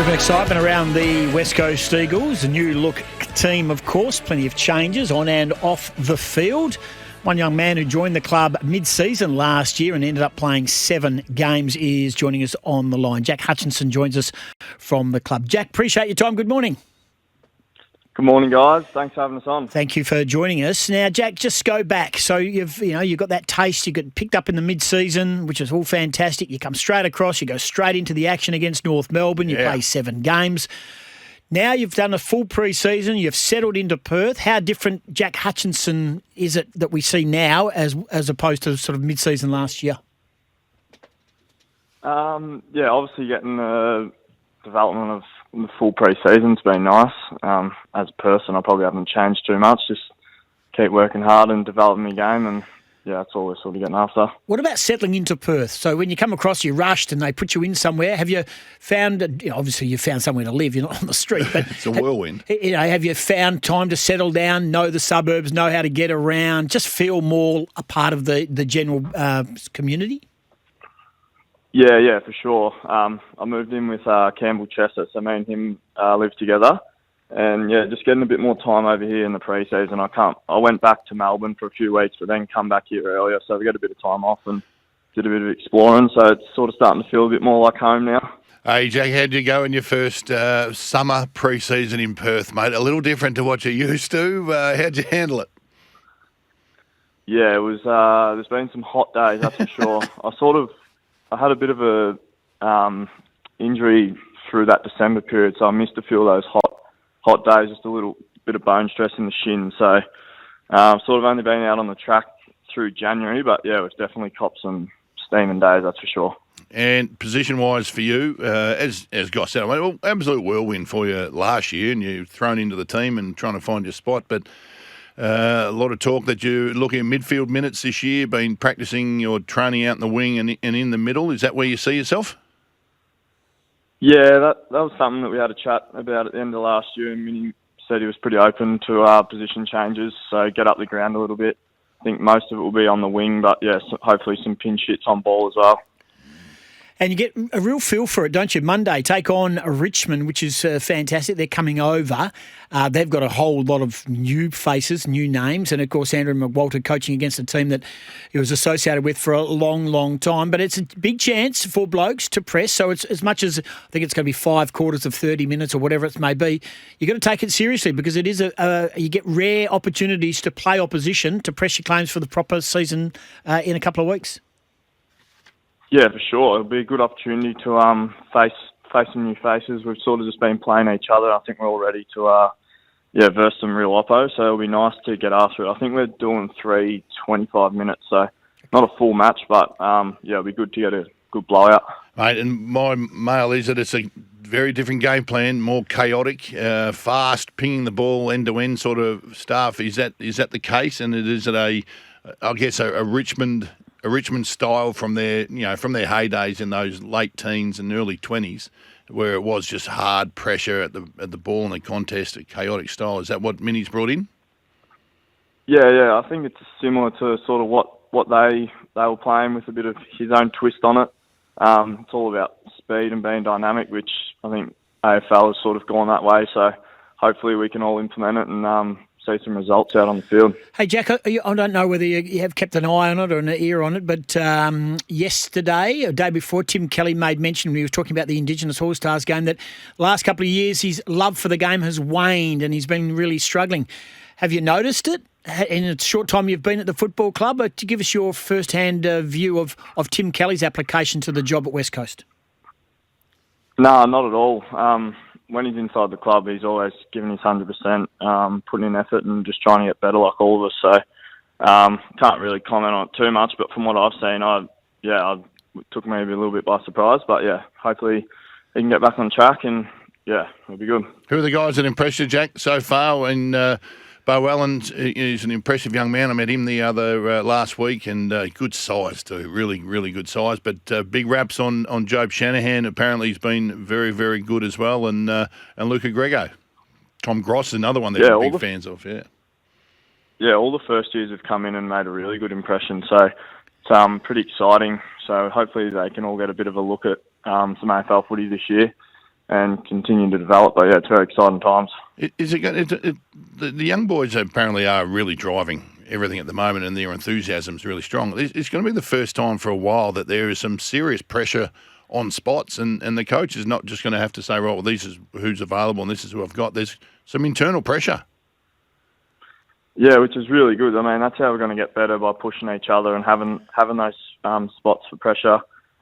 Bit of excitement around the West Coast Eagles, a new look team, of course, plenty of changes on and off the field. One young man who joined the club mid-season last year and ended up playing 7 games is joining us on the line. Jack Hutchinson joins us from the club. Jack, appreciate your time. Good morning. Good morning, guys. Thanks for having us on. Thank you for joining us. Now, Jack, just go back. So you've got that taste. You got picked up in the mid-season, which is all fantastic. You come straight across. You go straight into the action against North Melbourne. You play 7 games. Now you've done a full pre-season. You've settled into Perth. How different, Jack Hutchinson, is it that we see now as opposed to sort of mid-season last year? Obviously getting the development of the full pre-season's been nice. As a person, I probably haven't changed too much. Just keep working hard and developing my game, and that's all we're sort of getting after. What about settling into Perth? So when you come across, you're rushed and they put you in somewhere. Have you found, obviously you found somewhere to live, you're not on the street, but it's a whirlwind. Have you found time to settle down, know the suburbs, know how to get around, just feel more a part of the general community? Yeah, for sure. I moved in with Campbell Chester, so me and him live together. And just getting a bit more time over here in the pre-season. I went back to Melbourne for a few weeks, but then come back here earlier, so we got a bit of time off and did a bit of exploring. So it's sort of starting to feel a bit more like home now. Hey, Jack, how'd you go in your first summer pre-season in Perth, mate? A little different to what you're used to. How'd you handle it? Yeah, it was. There's been some hot days, that's for sure. I had a bit of a injury through that December period, so I missed a few of those hot days, just a little bit of bone stress in the shin. So sort of only been out on the track through January, but we've definitely copped some steaming days, that's for sure. And position-wise for you, as Goss said, absolute whirlwind for you last year, and you're thrown into the team and trying to find your spot, but a lot of talk that you're looking at midfield minutes this year, been practising your training out in the wing and in the middle. Is that where you see yourself? Yeah, that was something that we had a chat about at the end of last year, and Minnie said he was pretty open to position changes, so get up the ground a little bit. I think most of it will be on the wing, but hopefully some pinch hits on ball as well. And you get a real feel for it, don't you? Monday, take on Richmond, which is fantastic. They're coming over. They've got a whole lot of new faces, new names, and, of course, Andrew McQualter coaching against a team that he was associated with for a long, long time. But it's a big chance for blokes to press. So it's as much as I think it's going to be 5 quarters of 30 minutes or whatever it may be, you've got to take it seriously because it is you get rare opportunities to play opposition, to press your claims for the proper season in a couple of weeks. Yeah, for sure. It'll be a good opportunity to face some new faces. We've sort of just been playing each other. I think we're all ready to verse some real oppo, so it'll be nice to get after it. I think we're doing 3 25 minutes, so not a full match, but it'll be good to get a good blowout. Mate, and my mail is that it's a very different game plan, more chaotic, fast, pinging the ball end-to-end sort of stuff. Is that the case? And is it a Richmond style from their heydays in those late teens and early 20s, where it was just hard pressure at the ball and the contest, a chaotic style? Is that what Minnie's brought in? Yeah. I think it's similar to sort of what they were playing with a bit of his own twist on it. It's all about speed and being dynamic, which I think AFL has sort of gone that way. So hopefully we can all implement it and see some results out on the field. Hey, Jack, I don't know whether you have kept an eye on it or an ear on it, but yesterday, or day before, Tim Kelly made mention when he was talking about the Indigenous All-Stars game that last couple of years his love for the game has waned and he's been really struggling. Have you noticed it in a short time you've been at the football club? Or to give us your first-hand view of Tim Kelly's application to the job at West Coast? No, not at all. When he's inside the club, he's always giving his 100%, putting in effort and just trying to get better like all of us. So can't really comment on it too much, but from what I've seen, it took me a little bit by surprise. But, hopefully he can get back on track and, it'll be good. Who are the guys that impressed you, Jack, so far? And Bo Allen is an impressive young man. I met him the other last week, and good size too, really, really good size. But big raps on Job Shanahan. Apparently, he's been very, very good as well. And Luca Grego, Tom Gross is another one that we're big fans of. Yeah, all the first years have come in and made a really good impression. So it's pretty exciting. So hopefully they can all get a bit of a look at some AFL footy this year. and continue to develop. But yeah, it's very exciting times. Is it going? The young boys apparently are really driving everything at the moment, and their enthusiasm is really strong. It's going to be the first time for a while that there is some serious pressure on spots, and the coach is not just going to have to say, right, well, this is who's available and this is who I've got. There's some internal pressure. Yeah, which is really good. I mean, that's how we're going to get better, by pushing each other and having those spots for pressure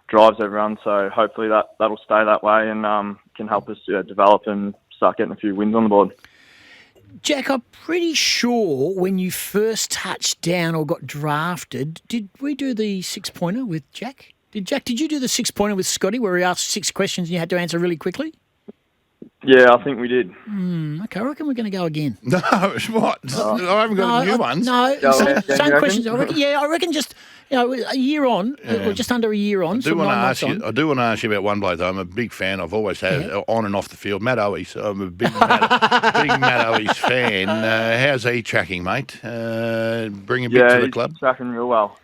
drives everyone. So hopefully that'll stay that way and can help us develop and start getting a few wins on the board. Jack, I'm pretty sure when you first touched down or got drafted, did we do the 6-pointer with Jack? Did you do the 6-pointer with Scotty where he asked 6 questions and you had to answer really quickly? Yeah, I think we did. Okay, I reckon we're going to go again. No, what? I haven't got any new ones. No, same questions. Reckon? I reckon just a year on, or just under a year on. I do want to ask you about one bloke though. I'm a big fan. I've always had on and off the field. Matt Owies. I'm a big Matt Owies fan. How's he tracking, mate? Bringing big to the club. He's tracking real well.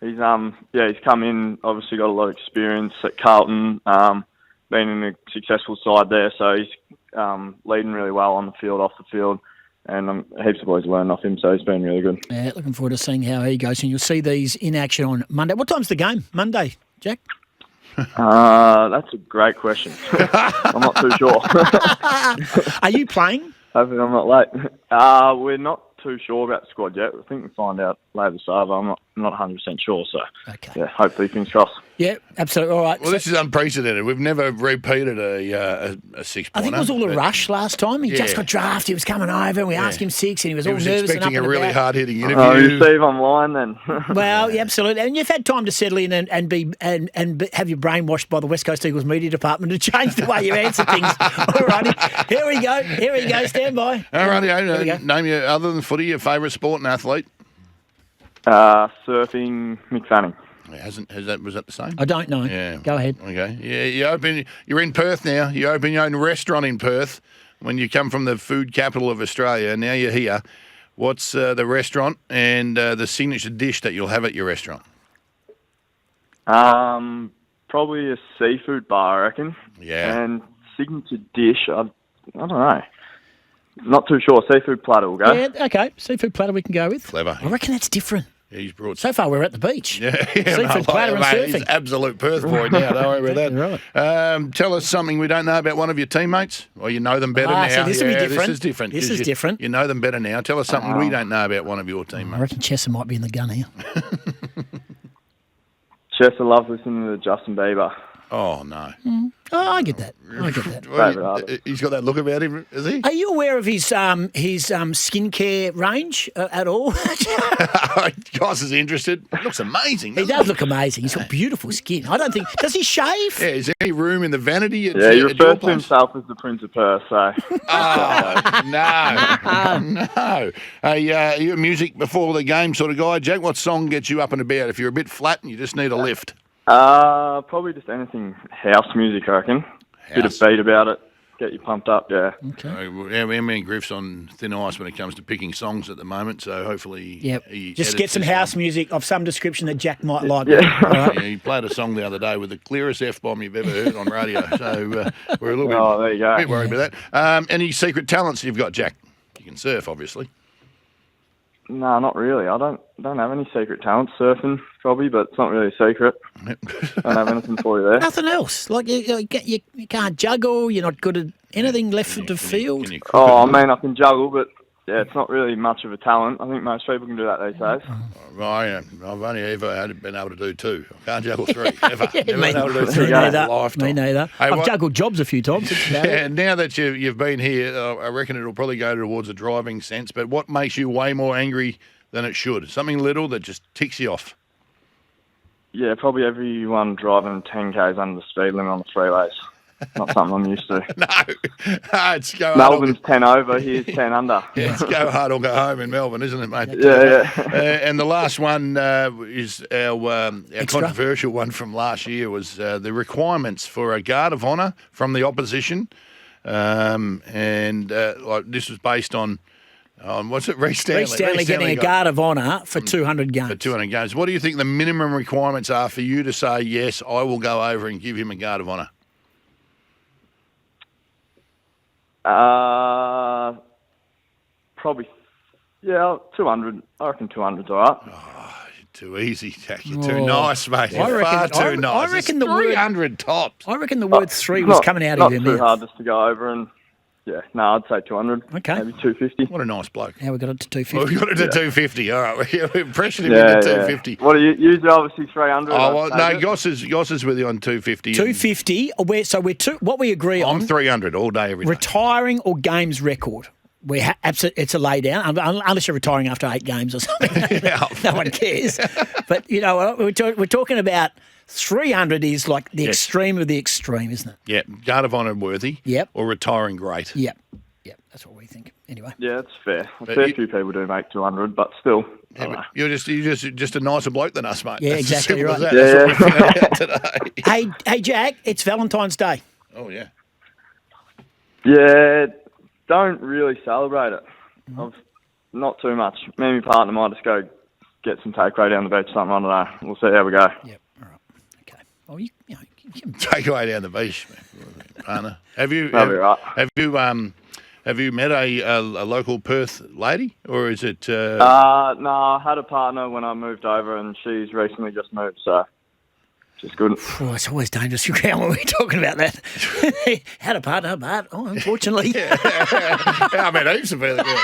He's he's come in. Obviously got a lot of experience at Carlton. Been in a successful side there, so he's leading really well on the field, off the field, and heaps of boys learning off him, so he's been really good. Yeah, looking forward to seeing how he goes, and you'll see these in action on Monday. What time's the game? Monday, Jack? That's a great question. I'm not too sure. Are you playing? Hopefully I'm not late. We're not too sure about the squad yet. I think we'll find out later this afternoon. I'm not 100% sure, so okay. Yeah, hopefully fingers crossed. Yeah, absolutely. All right. Well, this is unprecedented. We've never repeated a 6-pointer. I think it was all a rush last time. He just got drafted. He was coming over, and we asked him 6, and he was all nervous and up expecting a really hard-hitting interview. Oh, you see him online then. Well, yeah, absolutely. And you've had time to settle in and have your brain washed by the West Coast Eagles media department to change the way you answer things. All righty. Here we go. Stand by. All righty. Name your, other than footy, your favourite sport and athlete? Surfing, Mick Fanning. Was that the same? I don't know. Yeah. Go ahead. Okay. Yeah, you're in Perth now. You open your own restaurant in Perth when you come from the food capital of Australia. Now you're here. What's the restaurant and the signature dish that you'll have at your restaurant? Probably a seafood bar, I reckon. Yeah. And signature dish, I don't know. Not too sure. Seafood platter will go. Yeah, okay. Seafood platter we can go with. Clever. I reckon that's different. Yeah, he's brought. So far, we're at the beach. Yeah, Seafood platter and surfing. He's absolute Perth boy now. Don't worry about that. Right. Tell us something we don't know about one of your teammates. Or you know them better now. So this will be different. This is different. This is different. You know them better now. Tell us something we don't know about one of your teammates. I reckon Chessa might be in the gun here. Chester loves listening to Justin Bieber. Oh, no. Oh, I get that. He's got that look about him, is he? Are you aware of his skincare range at all? Goss is interested. Looks amazing. He does look amazing. He's got beautiful skin. I don't think. Does he shave? Yeah, is there any room in the vanity? He refers to himself as the Prince of Perth, so. Oh, no. Hey, are you a music before the game sort of guy, Jack? What song gets you up and about if you're a bit flat and you just need a lift? Probably just anything house music, I reckon. Bit of beat about it, get you pumped up, yeah. Okay. Me and Griff's on thin ice when it comes to picking songs at the moment, so hopefully he just get some house music of some description that Jack might like. Yeah. Right. Yeah, he played a song the other day with the clearest F-bomb you've ever heard on radio, so we're a little there you go. bit worried about that. Any secret talents you've got, Jack? You can surf, obviously. No, not really. I don't have any secret talents. Surfing, probably, but it's not really a secret. Don't have anything for you there. Nothing else. Like you can't juggle. You're not good at anything left of the field. I mean, I can juggle, but yeah, it's not really much of a talent. I think most people can do that these days. I've only ever been able to do 2. I can't juggle 3, ever. Never been able to do 3 Me in neither. my lifetime. Me neither. Hey, I've juggled jobs a few times. Yeah, now that you've been here, I reckon it'll probably go towards a driving sense, but what makes you way more angry than it should? Something little that just ticks you off. Yeah, probably everyone driving 10Ks under the speed limit on the freeways. Not something I'm used to. No, it's go Melbourne's 10 over, here's 10 under. Yeah, it's go hard or go home in Melbourne, isn't it, mate? Yeah. And the last one is our controversial one from last year was the requirements for a guard of honour from the opposition. This was based on what's it? Reece Stanley. Reece Stanley getting a guard of honour for 200 games. For 200 games. What do you think the minimum requirements are for you to say, yes, I will go over and give him a guard of honour? Probably, 200. I reckon 200's all right. Too easy, Jack. You're too nice, mate. I You're reckon- far too I- nice. I reckon It's the word- 300 tops. I reckon the word three was coming out of your Not too mouth. hard just to go over and, I'd say 200. Okay. Maybe 250. What a nice bloke. How we got it to Well, 250. we got it to 250. All right. We pressured him Yeah, into yeah. 250. What are you? Usually, obviously, 300. Oh, well, I'd no, take it. Goss is with you on 250. 250. What we agree I'm on, 300 all day, every day. retiring or games record. It's a lay down, unless you're retiring after 8 games or something. No one cares. But, we're talking about 300 is like the extreme of the extreme, isn't it? Yeah, guard of honour worthy. Yep. Or retiring great. Yep. That's what we think. Anyway. Yeah, it's fair. A But fair you- few people do make 200, but still. I don't know. You're just a nicer bloke than us, mate. Yeah, That's as exactly simple as right. that. That's what we found out today. Hey, Jack, it's Valentine's Day. Oh, yeah. Yeah, don't really celebrate it. Not too much. Me and my partner might just go get some takeaway down the beach or something. I don't know. We'll see how we go. Yep. All right. Okay. Well, you can Take away down the beach, partner. Have you That'll be right. have you met a local Perth lady, or is it? No, I had a partner when I moved over, and she's recently just moved, so just good. Oh, it's always dangerous when we're talking about that. Had a partner, but unfortunately. Yeah, I met heaps of Perth girls.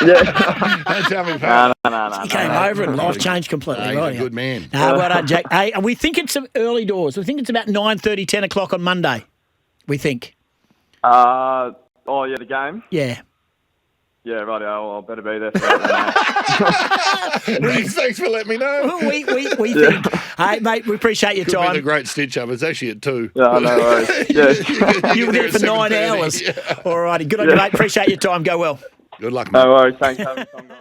Yeah. Don't tell me, pal. No. He came over and life changed completely. He's right, a yeah. good man. Well done, Jack. Hey, we think it's early doors. We think it's about 9:30, 10 o'clock on Monday. We think. The game? Yeah. Yeah, righty. I better be there for that. Thanks for letting me know. We think. Hey, mate, we appreciate your Could be the time. great stitch up. It's actually at 2. Yeah, no worries. Yeah. You were there at for 9 7:30. hours. Yeah. All righty. Good on you, mate. Appreciate your time. Go well. Good luck, mate. No worries. Thanks for having me on, guys.